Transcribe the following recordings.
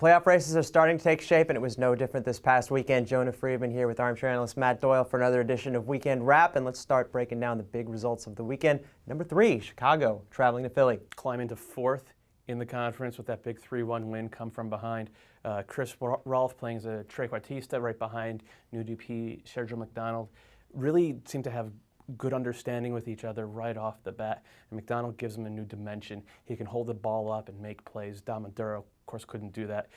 Playoff races are starting to take shape, and it was no different this past weekend. Jonah Friedman here with armchair analyst Matt Doyle for another edition of Weekend Wrap, and let's start breaking down the big results of the weekend. Number 3, Chicago traveling to Philly. Climbing to 4th in the conference with that big 3-1 win, come from behind. Chris Rolfe playing as a trequartista right behind new DP Sergio McDonald. Really seemed to have good understanding with each other right off the bat, and McDonald gives him a new dimension. He can hold the ball up and make plays. Dom Maduro, of course, couldn't do that.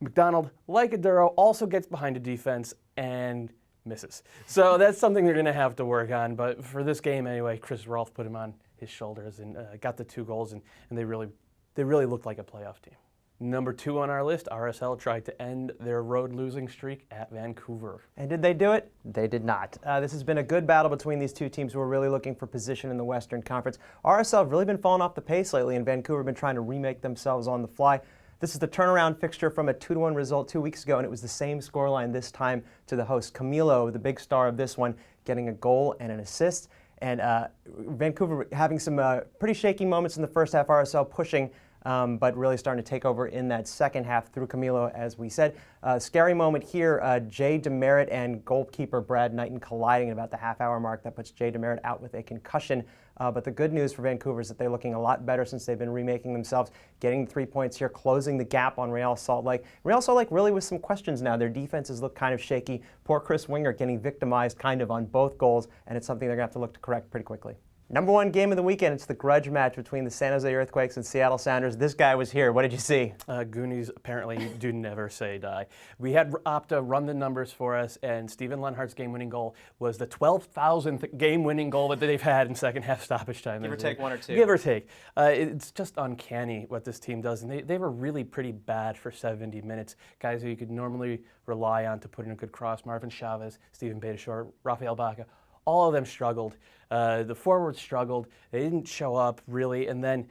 McDonald, like Aduro, also gets behind the defense and misses. So that's something they're going to have to work on. But for this game anyway, Chris Rolfe put him on his shoulders and got the 2 goals, and they really looked like a playoff team. Number 2 on our list, RSL tried to end their road losing streak at Vancouver. And did they do it? They did not. This has been a good battle between these two teams who are really looking for position in the Western Conference. RSL have really been falling off the pace lately, and Vancouver have been trying to remake themselves on the fly. This is the turnaround fixture from a 2-1 result 2 weeks ago, and it was the same scoreline this time to the host. Camilo, the big star of this one, getting a goal and an assist. And Vancouver having some pretty shaky moments in the first half, RSL pushing, but really starting to take over in that second half through Camilo, as we said. Scary moment here, Jay DeMerit and goalkeeper Brad Knighton colliding at about the half-hour mark. That puts Jay DeMerit out with a concussion. But the good news for Vancouver is that they're looking a lot better since they've been remaking themselves, getting 3 points here, closing the gap on Real Salt Lake. Real Salt Lake really with some questions now. Their defenses look kind of shaky. Poor Chris Winger getting victimized kind of on both goals, and it's something they're going to have to look to correct pretty quickly. Number 1 game of the weekend, it's the grudge match between the San Jose Earthquakes and Seattle Sounders. This guy was here. What did you see? Goonies apparently do never say die. We had Opta run the numbers for us, and Steven Lenhart's game-winning goal was the 12,000th game-winning goal that they've had in second half stoppage time. Give or take 1 or 2. Give or take. It's just uncanny what this team does, and they were really pretty bad for 70 minutes. Guys who you could normally rely on to put in a good cross, Marvin Chavez, Steven Beitashour, Rafael Baca. All of them struggled. The forwards struggled. They didn't show up, really. And then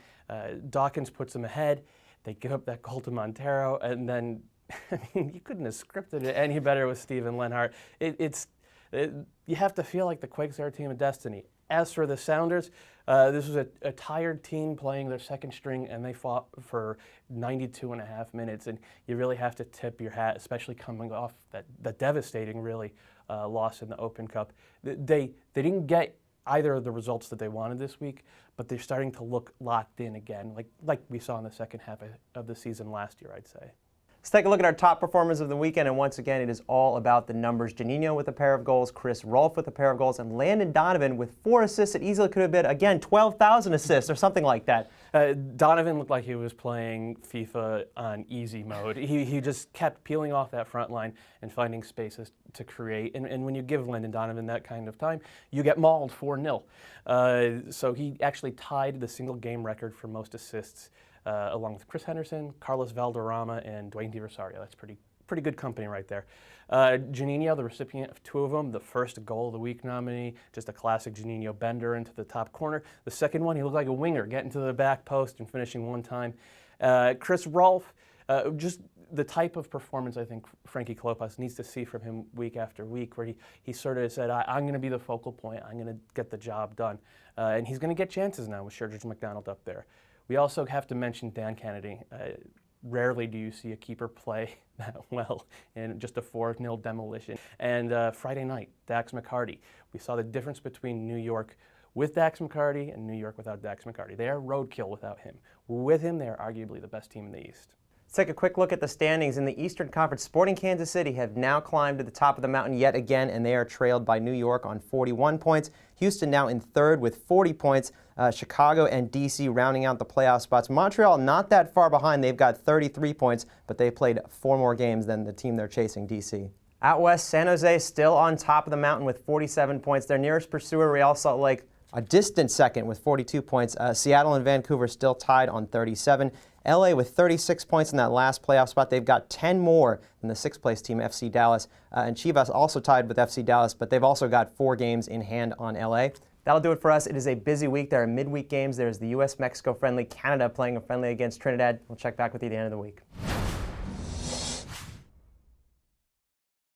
Dawkins puts them ahead. They give up that goal to Montero. And then, I mean, you couldn't have scripted it any better with Steven Lenhart. You have to feel like the Quakes are a team of destiny. As for the Sounders, this was a tired team playing their second string, and they fought for 92.5 minutes. And you really have to tip your hat, especially coming off that devastating, really, loss in the Open Cup. They didn't get either of the results that they wanted this week, but they're starting to look locked in again, like we saw in the second half of the season last year, I'd say. Let's take a look at our top performers of the weekend, and once again, it is all about the numbers. Juninho with a pair of goals, Chris Rolfe with a pair of goals, and Landon Donovan with 4 assists. It easily could have been, again, 12,000 assists or something like that. Donovan looked like he was playing FIFA on easy mode. He just kept peeling off that front line and finding spaces to create. And when you give Landon Donovan that kind of time, you get mauled 4-0. So he actually tied the single game record for most assists, along with Chris Henderson, Carlos Valderrama, and Dwayne Di Rosario. That's pretty good company right there. Juninho, the recipient of 2 of them, the first goal of the week nominee, just a classic Juninho bender into the top corner. The second one, he looked like a winger, getting to the back post and finishing one time. Chris Rolfe, just the type of performance I think Frankie Klopas needs to see from him week after week, where he sort of said, I'm going to be the focal point, I'm going to get the job done. And he's going to get chances now with Sergio McDonald up there. We also have to mention Dan Kennedy. Rarely do you see a keeper play that well in just a 4-0 demolition. And Friday night, Dax McCarty. We saw the difference between New York with Dax McCarty and New York without Dax McCarty. They are roadkill without him. With him, they are arguably the best team in the East. Let's take a quick look at the standings in the Eastern Conference. Sporting Kansas City have now climbed to the top of the mountain yet again, and they are trailed by New York on 41 points. Houston now in 3rd with 40 points. Chicago and D.C. rounding out the playoff spots. Montreal not that far behind. They've got 33 points, but they played 4 more games than the team they're chasing, D.C. Out west, San Jose still on top of the mountain with 47 points. Their nearest pursuer, Real Salt Lake, a distant second with 42 points. Seattle and Vancouver still tied on 37. LA with 36 points in that last playoff spot. They've got 10 more than the 6th place team, FC Dallas. And Chivas also tied with FC Dallas, but they've also got 4 games in hand on LA. That'll do it for us. It is a busy week. There are midweek games. There's the U.S.-Mexico friendly, Canada playing a friendly against Trinidad. We'll check back with you at the end of the week.